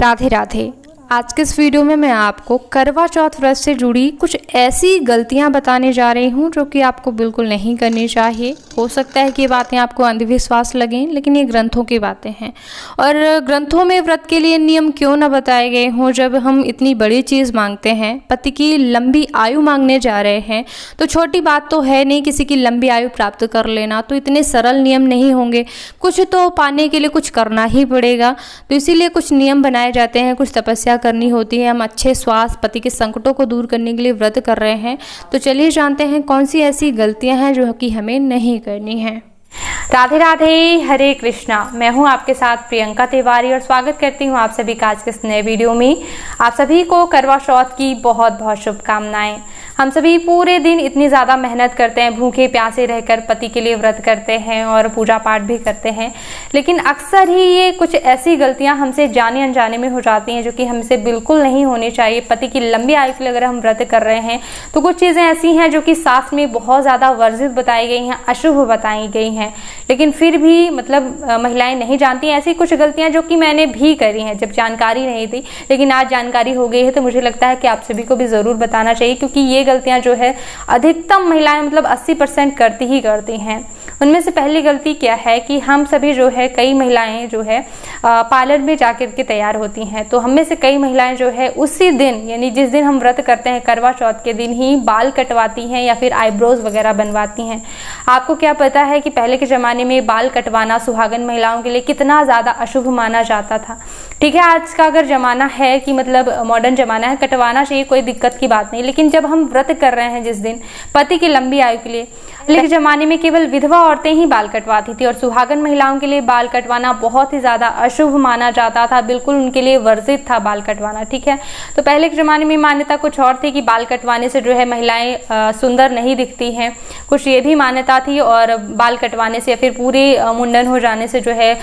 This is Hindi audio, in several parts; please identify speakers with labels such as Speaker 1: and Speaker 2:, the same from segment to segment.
Speaker 1: राधे राधे। आज के इस वीडियो में मैं आपको करवा चौथ व्रत से जुड़ी कुछ ऐसी गलतियां बताने जा रही हूं जो कि आपको बिल्कुल नहीं करनी चाहिए। हो सकता है कि ये बातें आपको अंधविश्वास लगें, लेकिन ये ग्रंथों की बातें हैं। और ग्रंथों में व्रत के लिए नियम क्यों न बताए गए हों। जब हम इतनी बड़ी चीज़ मांगते हैं, पति की लंबी आयु मांगने जा रहे हैं, तो छोटी बात तो है नहीं किसी की लंबी आयु प्राप्त कर लेना। तो इतने सरल नियम नहीं होंगे, कुछ तो पाने के लिए कुछ करना ही पड़ेगा। तो इसीलिए कुछ नियम बनाए जाते हैं, कुछ तपस्या करनी होती है। हम अच्छे स्वास्थ्य, पति के संकटों को दूर करने के लिए व्रत कर रहे हैं। तो चलिए जानते हैं कौन सी ऐसी गलतियां हैं जो कि हमें नहीं करनी है।
Speaker 2: राधे राधे, हरे कृष्णा। मैं हूं आपके साथ प्रियंका तिवारी और स्वागत करती हूं आप सभी का आज के इस नए वीडियो में। आप सभी को करवा चौथ की बहुत बहुत शुभकामनाएं। हम सभी पूरे दिन इतनी ज़्यादा मेहनत करते हैं, भूखे प्यासे रहकर पति के लिए व्रत करते हैं और पूजा पाठ भी करते हैं, लेकिन अक्सर ही ये कुछ ऐसी गलतियां हमसे जाने अनजाने में हो जाती हैं जो कि हमसे बिल्कुल नहीं होनी चाहिए। पति की लंबी आयु के लिए अगर हम व्रत कर रहे हैं तो कुछ चीज़ें ऐसी हैं जो कि शास्त्र में बहुत ज़्यादा वर्जित बताई गई हैं, अशुभ बताई गई हैं, लेकिन फिर भी महिलाएं नहीं जानती। ऐसी कुछ गलतियां जो कि मैंने भी करी हैं जब जानकारी नहीं थी, लेकिन आज जानकारी हो गई है तो मुझे लगता है कि आप सभी को भी ज़रूर बताना चाहिए, क्योंकि ये गलतियां जो है अधिकतम महिलाएं 80% करती ही करती हैं। उनमें से पहली गलती क्या है कि हम सभी जो है, कई महिलाएं जो है पार्लर में जाकर के तैयार होती हैं। तो हम में से कई महिलाएं जो है उसी दिन, यानी जिस दिन हम व्रत करते हैं करवा चौथ के दिन ही बाल कटवाती हैं या फिर आईब्रोज वगैरह बनवाती हैं। आपको क्या पता है कि पहले के ज़माने में बाल कटवाना सुहागन महिलाओं के लिए कितना ज़्यादा अशुभ माना जाता था। ठीक है, आज का अगर ज़माना है कि मॉडर्न ज़माना है, कटवाना चाहिए, कोई दिक्कत की बात नहीं, लेकिन जब हम व्रत कर रहे हैं जिस दिन पति की लंबी आयु के लिए, पहले के ज़माने में केवल विधवा औरतें ही बाल कटवाती थी और सुहागन महिलाओं के लिए बाल कटवाना बहुत ही ज़्यादा अशुभ माना जाता था, बिल्कुल उनके लिए वर्जित था बाल कटवाना। ठीक है, तो पहले के ज़माने में मान्यता कुछ और थी कि बाल कटवाने से जो है महिलाएं सुंदर नहीं दिखती हैं, कुछ ये भी मान्यता थी, और बाल कटवाने से या फिर पूरे मुंडन हो जाने से जो है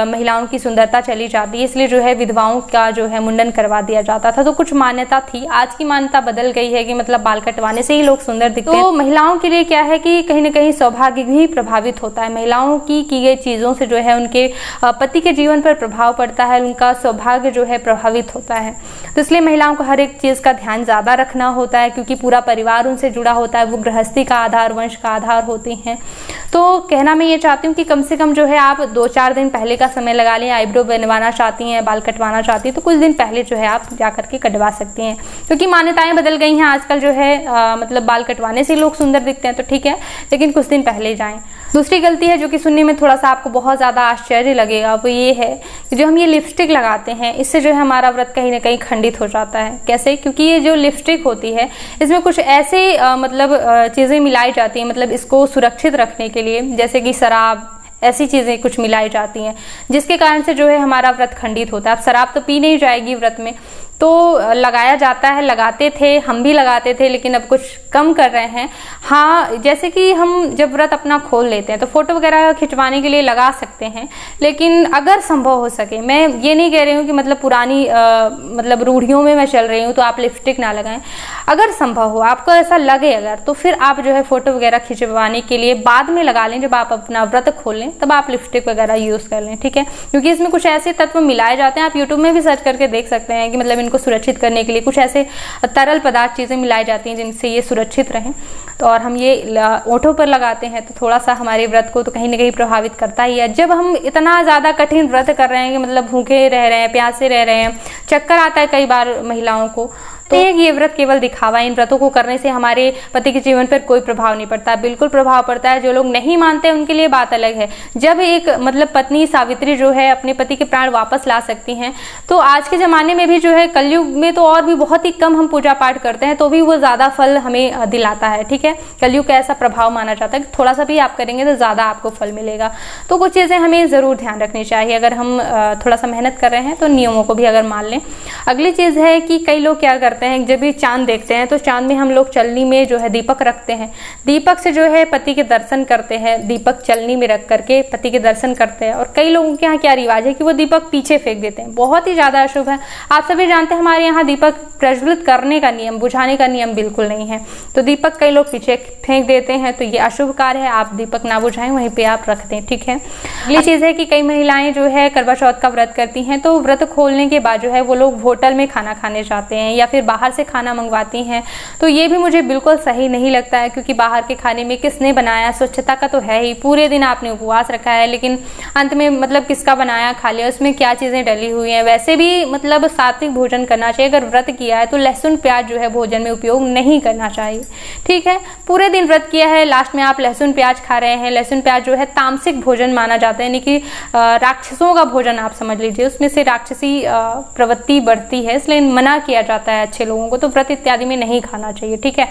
Speaker 2: महिलाओं की सुंदरता चली जाती है, इसलिए जो है विधवाओं का जो है मुंडन करवा दिया जाता था। तो कुछ मान्यता थी। आज की मान्यता बदल गई है कि बाल कटवाने से ही लोग सुंदर दिखते हैं। तो महिलाओं के लिए क्या है कि कहीं ना कहीं सौभाग्य भी प्रभावित होता है। महिलाओं की गई चीज़ों से जो है उनके पति के जीवन पर प्रभाव पड़ता है, उनका सौभाग्य जो है प्रभावित होता है। तो इसलिए महिलाओं को हर एक चीज़ का ध्यान ज़्यादा रखना होता है, क्योंकि पूरा परिवार उनसे जुड़ा होता है, वो गृहस्थी का आधार, वंश का आधार होती हैं। तो कहना मैं ये चाहती हूँ कि कम से कम जो है आप 2-4 दिन पहले का समय लगा लें। आईब्रो बनवाना चाहती हैं, बाल कटवाना चाहती हैं, तो कुछ दिन पहले जो है आप जा करके कटवा सकती हैं, क्योंकि मान्यताएं बदल गई हैं। आजकल जो है बाल कटवाने से लोग सुंदर दिखते हैं, तो ठीक है, लेकिन कुछ दिन पहले जाएं। दूसरी गलती है जो कि सुनने में थोड़ा सा आपको बहुत ज़्यादा आश्चर्य लगेगा, वो ये है कि जो हम ये लिपस्टिक लगाते हैं, इससे जो है हमारा व्रत कहीं ना कहीं खंडित हो जाता है। कैसे? क्योंकि ये जो लिपस्टिक होती है इसमें कुछ ऐसे चीज़ें मिलाई जाती हैं, इसको सुरक्षित रखने के लिए, जैसे कि शराब, ऐसी चीज़ें कुछ मिलाई जाती हैं, जिसके कारण से जो है हमारा व्रत खंडित होता है। अब शराब तो पी नहीं जाएगी व्रत में, तो लगाया जाता है, लगाते थे, हम भी लगाते थे, लेकिन अब कुछ कम कर रहे हैं। हाँ, जैसे कि हम जब व्रत अपना खोल लेते हैं तो फोटो वगैरह खिंचवाने के लिए लगा सकते हैं, लेकिन अगर संभव हो सके, मैं ये नहीं कह रही हूँ कि पुरानी रूढ़ियों में मैं चल रही हूँ तो आप लिपस्टिक ना लगाएं। अगर संभव हो, आपको ऐसा लगे अगर, तो फिर आप जो है फोटो वगैरह खिंचवाने के लिए बाद में लगा लें। जब आप अपना व्रत खोल लें तब आप लिपस्टिक वगैरह यूज़ कर लें। ठीक है, क्योंकि इसमें कुछ ऐसे तत्व मिलाए जाते हैं, आप यूट्यूब में भी सर्च करके देख सकते हैं कि इनको सुरक्षित करने के लिए कुछ ऐसे तरल पदार्थ, चीज़ें मिलाई जाती हैं जिनसे ये सुरक्षित रहें। तो और हम ये ओठों पर लगाते हैं तो थोड़ा सा हमारे व्रत को तो कहीं ना कहीं प्रभावित करता ही है। जब हम इतना ज़्यादा कठिन व्रत कर रहे हैं कि भूखे रह रहे हैं, प्यासे रह रहे हैं, चक्कर आता है कई बार महिलाओं को, तो ये व्रत केवल दिखावा है। इन व्रतों को करने से हमारे पति के जीवन पर कोई प्रभाव नहीं पड़ता, बिल्कुल प्रभाव पड़ता है। जो लोग नहीं मानते उनके लिए बात अलग है। जब एक पत्नी सावित्री जो है अपने पति के प्राण वापस ला सकती हैं, तो आज के ज़माने में भी जो है, कलयुग में तो और भी बहुत ही कम हम पूजा पाठ करते हैं तो भी वो ज़्यादा फल हमें दिलाता है। ठीक है, कलयुग का ऐसा प्रभाव माना जाता है कि थोड़ा सा भी आप करेंगे तो ज़्यादा आपको फल मिलेगा। तो कुछ चीज़ें हमें ज़रूर ध्यान रखनी चाहिए। अगर हम थोड़ा सा मेहनत कर रहे हैं तो नियमों को भी अगर मान लें। अगली चीज़ है कि कई लोग क्या करते करते हैं, जब भी चांद देखते हैं तो चांद में हम लोग चलनी में जो है दीपक रखते हैं, दीपक से जो है पति के दर्शन करते हैं, दीपक चलनी में रख करके पति के दर्शन करते हैं। और कई लोगों के यहाँ क्या रिवाज है कि वो दीपक पीछे फेंक देते हैं, बहुत ही ज़्यादा अशुभ है। आप सभी जानते हैं हमारे यहाँ दीपक प्रज्वलित करने का नियम, बुझाने का नियम बिल्कुल नहीं है, तो दीपक कई लोग पीछे फेंक देते हैं, तो ये अशुभ कार्य है। आप दीपक ना बुझाएं, वहीं पे आप रख दें, ठीक है। अगली चीज़ है कि कई महिलाएं जो है करवा चौथ का व्रत करती हैं, तो व्रत खोलने के बाद जो है वो लोग होटल में खाना खाने जाते हैं या फिर बाहर से खाना मंगवाती हैं, तो ये भी मुझे बिल्कुल सही नहीं लगता है, क्योंकि बाहर के खाने में किसने बनाया, स्वच्छता का तो है ही, पूरे दिन आपने उपवास रखा है, लेकिन अंत में मतलब किसका बनाया खा लिया, उसमें क्या चीज़ें डली हुई हैं। वैसे भी मतलब सात्विक भोजन करना चाहिए। अगर व्रत किया है तो लहसुन प्याज जो है भोजन में उपयोग नहीं करना चाहिए, ठीक है। पूरे दिन व्रत किया है, लास्ट में आप लहसुन प्याज खा रहे हैं। लहसुन प्याज जो है तामसिक भोजन माना जाता है, यानी कि राक्षसों का भोजन आप समझ लीजिए, उसमें से राक्षसी प्रवृत्ति बढ़ती है, इसलिए मना किया जाता है अच्छे लोगों को, तो व्रत इत्यादि में नहीं खाना चाहिए, ठीक है।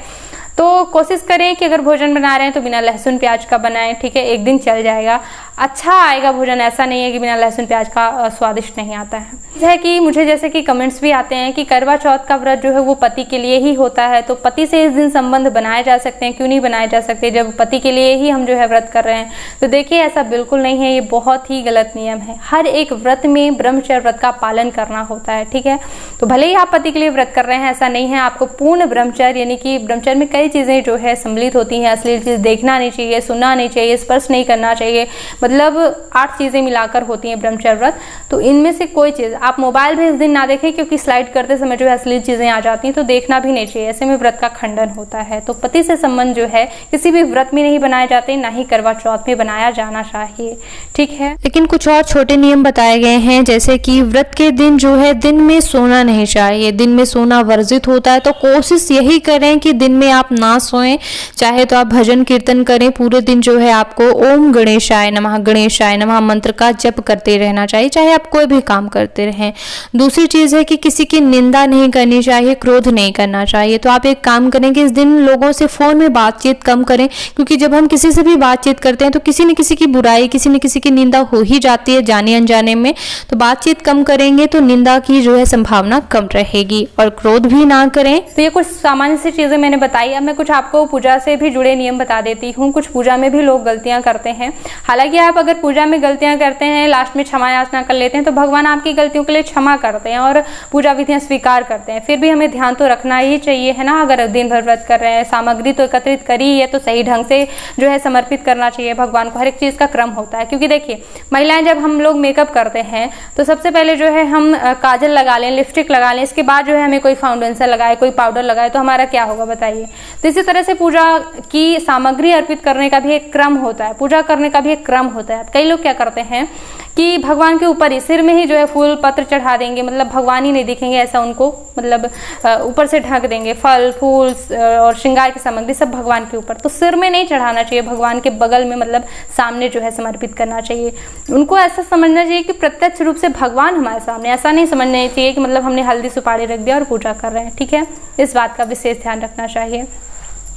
Speaker 2: तो कोशिश करें कि अगर भोजन बना रहे हैं तो बिना लहसुन प्याज का बनाएं, ठीक है। एक दिन चल जाएगा, अच्छा आएगा भोजन, ऐसा नहीं है कि बिना लहसुन प्याज का स्वादिष्ट नहीं आता है। है कि मुझे जैसे कि कमेंट्स भी आते हैं कि करवा चौथ का व्रत जो है वो पति के लिए ही होता है, तो पति से इस दिन संबंध बनाए जा सकते हैं, क्यों नहीं बनाए जा सकते जब पति के लिए ही हम जो है व्रत कर रहे हैं। तो देखिए ऐसा बिल्कुल नहीं है, ये बहुत ही गलत नियम है। हर एक व्रत में ब्रह्मचर्य व्रत का पालन करना होता है, ठीक है। तो भले ही आप पति के लिए व्रत कर रहे हैं, ऐसा नहीं है, आपको पूर्ण ब्रह्मचर्य, यानी कि ब्रह्मचर्य में कई चीज़ें जो है सम्मिलित होती हैं। अश्लील चीज़ देखना नहीं चाहिए, सुनना नहीं चाहिए, स्पर्श नहीं करना चाहिए, मतलब 8 चीज़ें मिलाकर होती हैं ब्रह्मचर्य व्रत। तो इनमें से कोई चीज़ आप मोबाइल भी इस दिन ना देखें, क्योंकि स्लाइड करते समय जो है अश्लील चीज़ें आ जाती हैं, तो देखना भी नहीं चाहिए, ऐसे में व्रत का खंडन होता है। तो पति से संबंध जो है किसी भी व्रत में नहीं बनाए जाते, ना ही करवा चौथ में बनाया जाना चाहिए, ठीक है।
Speaker 1: लेकिन कुछ और छोटे नियम बताए गए हैं, जैसे कि व्रत के दिन जो है दिन में सोना नहीं चाहिए, दिन में सोना वर्जित होता है। तो कोशिश यही करें कि दिन में आप ना सोएं, चाहे तो आप भजन कीर्तन करें, पूरे दिन जो है आपको ओम गणेशाय नमः मंत्र का जप करते रहना चाहिए, चाहे आप कोई भी काम करते रहें। दूसरी चीज़ है कि किसी की निंदा नहीं करनी चाहिए, क्रोध नहीं करना चाहिए। तो आप एक काम करें कि इस दिन लोगों से फ़ोन में बातचीत कम करें, क्योंकि जब हम किसी से भी बातचीत करते हैं तो किसी न किसी की बुराई, किसी न किसी की निंदा हो ही जाती है जाने अनजाने में। तो बातचीत कम करेंगे तो निंदा की जो है संभावना कम रहेगी, और क्रोध भी ना करें।
Speaker 2: तो ये कुछ सामान्य सी चीज़ें मैंने बताई। अब मैं कुछ आपको पूजा से भी जुड़े नियम बता देती हूँ। कुछ पूजा में भी लोग गलतियाँ करते हैं, हालांकि आप अगर पूजा में गलतियाँ करते हैं, लास्ट में क्षमा याचना कर लेते हैं, तो भगवान आपकी गलतियों के लिए क्षमा करते हैं और पूजा विधियाँ स्वीकार करते हैं। फिर भी हमें ध्यान तो रखना ही चाहिए, है ना। अगर दिन भर व्रत कर रहे हैं, सामग्री तो एकत्रित करी है, तो सही ढंग से जो है समर्पित करना चाहिए भगवान को। हर एक चीज़ का क्रम होता है, क्योंकि देखिए महिलाएं जब हम लोग मेकअप करते हैं तो सबसे पहले जो है हम काजल लगा लें, लिपस्टिक लगा लें, इसके बाद जो है हमें कोई फाउंडेशन लगाए, कोई पाउडर लगाए, तो हमारा क्या होगा बताइए। तो इसी तरह से पूजा की सामग्री अर्पित करने का भी एक क्रम होता है, पूजा करने का भी एक क्रम होता है। कई लोग क्या करते हैं कि भगवान के ऊपर ही सिर में ही जो है फूल पत्र चढ़ा देंगे, मतलब भगवान ही नहीं दिखेंगे, ऐसा उनको मतलब ऊपर से ढक देंगे, फल फूल और श्रृंगार की सामग्री सब भगवान के ऊपर। तो सिर में नहीं चढ़ाना चाहिए, भगवान के बगल में मतलब सामने जो है समर्पित करना चाहिए। उनको ऐसा समझना चाहिए कि प्रत्यक्ष रूप से भगवान हमारे सामने, ऐसा नहीं समझना चाहिए कि मतलब हमने हल्दी सुपारी रख दिया और पूजा कर रहे हैं, ठीक है। इस बात का विशेष ध्यान रखना चाहिए।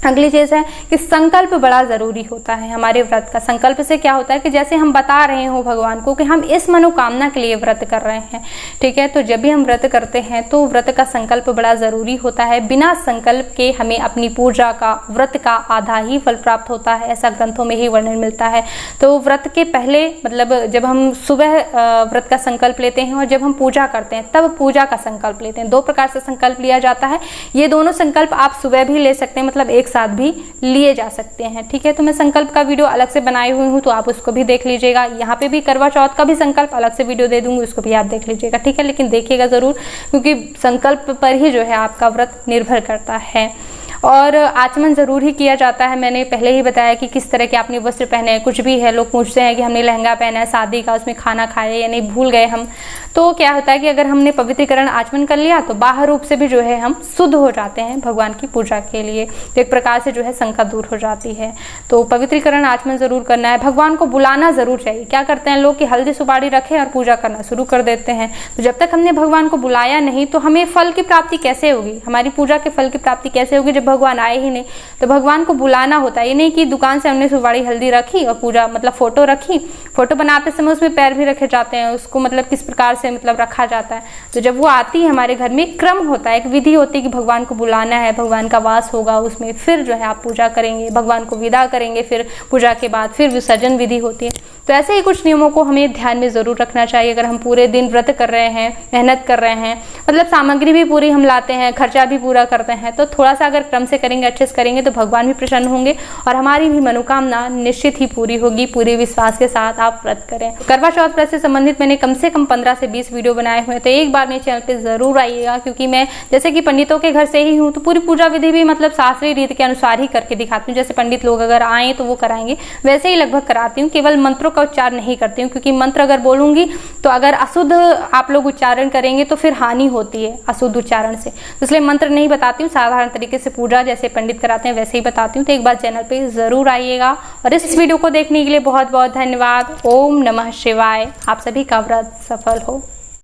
Speaker 2: अगली चीज़ है कि संकल्प बड़ा ज़रूरी होता है हमारे व्रत का। संकल्प से क्या होता है कि जैसे हम बता रहे हो भगवान को कि हम इस मनोकामना के लिए व्रत कर रहे हैं, ठीक है। तो जब भी हम व्रत करते हैं तो व्रत का संकल्प बड़ा ज़रूरी होता है। बिना संकल्प के हमें अपनी पूजा का, व्रत का आधा ही फल प्राप्त होता है, ऐसा ग्रंथों में ही वर्णन मिलता है। तो व्रत के पहले मतलब जब हम सुबह व्रत का संकल्प लेते हैं और जब हम पूजा करते हैं तब पूजा का संकल्प लेते हैं। 2 प्रकार से संकल्प लिया जाता है। ये दोनों संकल्प आप सुबह भी ले सकते हैं, मतलब एक साथ भी लिए जा सकते हैं, ठीक है। तो मैं संकल्प का वीडियो अलग से बनाई हुई हूँ, तो आप उसको भी देख लीजिएगा। यहाँ पे भी करवा चौथ का भी संकल्प अलग से वीडियो दे दूंगी, उसको भी आप देख लीजिएगा, ठीक है। लेकिन देखिएगा ज़रूर, क्योंकि संकल्प पर ही जो है आपका व्रत निर्भर करता है। और आचमन ज़रूर ही किया जाता है। मैंने पहले ही बताया कि किस तरह के आपने वस्त्र पहने हैं। कुछ भी है, लोग पूछते हैं कि हमने लहंगा पहना है शादी का, उसमें खाना खाया या नहीं, भूल गए हम। तो क्या होता है कि अगर हमने पवित्रीकरण आचमन कर लिया तो बाहर रूप से भी जो है हम शुद्ध हो जाते हैं भगवान की पूजा के लिए। तो एक प्रकार से जो है शंका दूर हो जाती है। तो पवित्रीकरण आचमन ज़रूर करना है। भगवान को बुलाना ज़रूर चाहिए। क्या करते हैं लोग कि हल्दी सुपारी रखें और पूजा करना शुरू कर देते हैं। तो जब तक हमने भगवान को बुलाया नहीं तो हमें फल की प्राप्ति कैसे होगी, हमारी पूजा के फल की प्राप्ति कैसे होगी, जब भगवान आए ही नहीं। तो भगवान को बुलाना होता है, ये नहीं कि दुकान से हमने सुपारी हल्दी रखी और पूजा मतलब फोटो रखी, फोटो बनाते समय उसमें पैर भी रखे जाते हैं, उसको मतलब किस प्रकार से मतलब रखा जाता है। तो जब वो आती है हमारे घर में एक क्रम होता है, एक विधि होती है कि भगवान को बुलाना है, भगवान का वास होगा उसमें, फिर जो है आप पूजा करेंगे, भगवान को विदा करेंगे, फिर पूजा के बाद फिर विसर्जन विधि होती है। तो ऐसे ही कुछ नियमों को हमें ध्यान में ज़रूर रखना चाहिए। अगर हम पूरे दिन व्रत कर रहे हैं, मेहनत कर रहे हैं, मतलब सामग्री भी पूरी हम लाते हैं, खर्चा भी पूरा करते हैं, तो थोड़ा सा अगर क्रम से करेंगे, अच्छे से करेंगे तो भगवान भी प्रसन्न होंगे और हमारी भी मनोकामना निश्चित ही पूरी होगी। पूरे विश्वास के साथ आप व्रत करें। करवा चौथ व्रत से संबंधित मैंने कम से कम 15 से 20 वीडियो बनाए हुए हैं, तो एक बार मेरे चैनल पे जरूर आइएगा, क्योंकि मैं जैसे कि पंडितों के घर से ही हूँ तो पूरी पूजा विधि भी मतलब शास्त्रीय रीति के अनुसार ही करके दिखाती हूँ। जैसे पंडित लोग अगर आए तो वो कराएंगे, वैसे ही लगभग कराती हूँ। केवल मंत्रों का उच्चार नहीं करती हूँ, क्योंकि मंत्र अगर बोलूंगी तो अगर अशुद्ध आप लोग उच्चारण करेंगे तो फिर हानि होती है अशुद्ध उच्चारण से, तो इसलिए मंत्र नहीं बताती हूँ। साधारण तरीके से पूजा जैसे पंडित कराते हैं वैसे ही बताती हूँ। तो एक बार चैनल पे जरूर आइएगा और इस वीडियो को देखने के लिए बहुत बहुत धन्यवाद। ओम नमः शिवाय। आप सभी का व्रत सफल हो।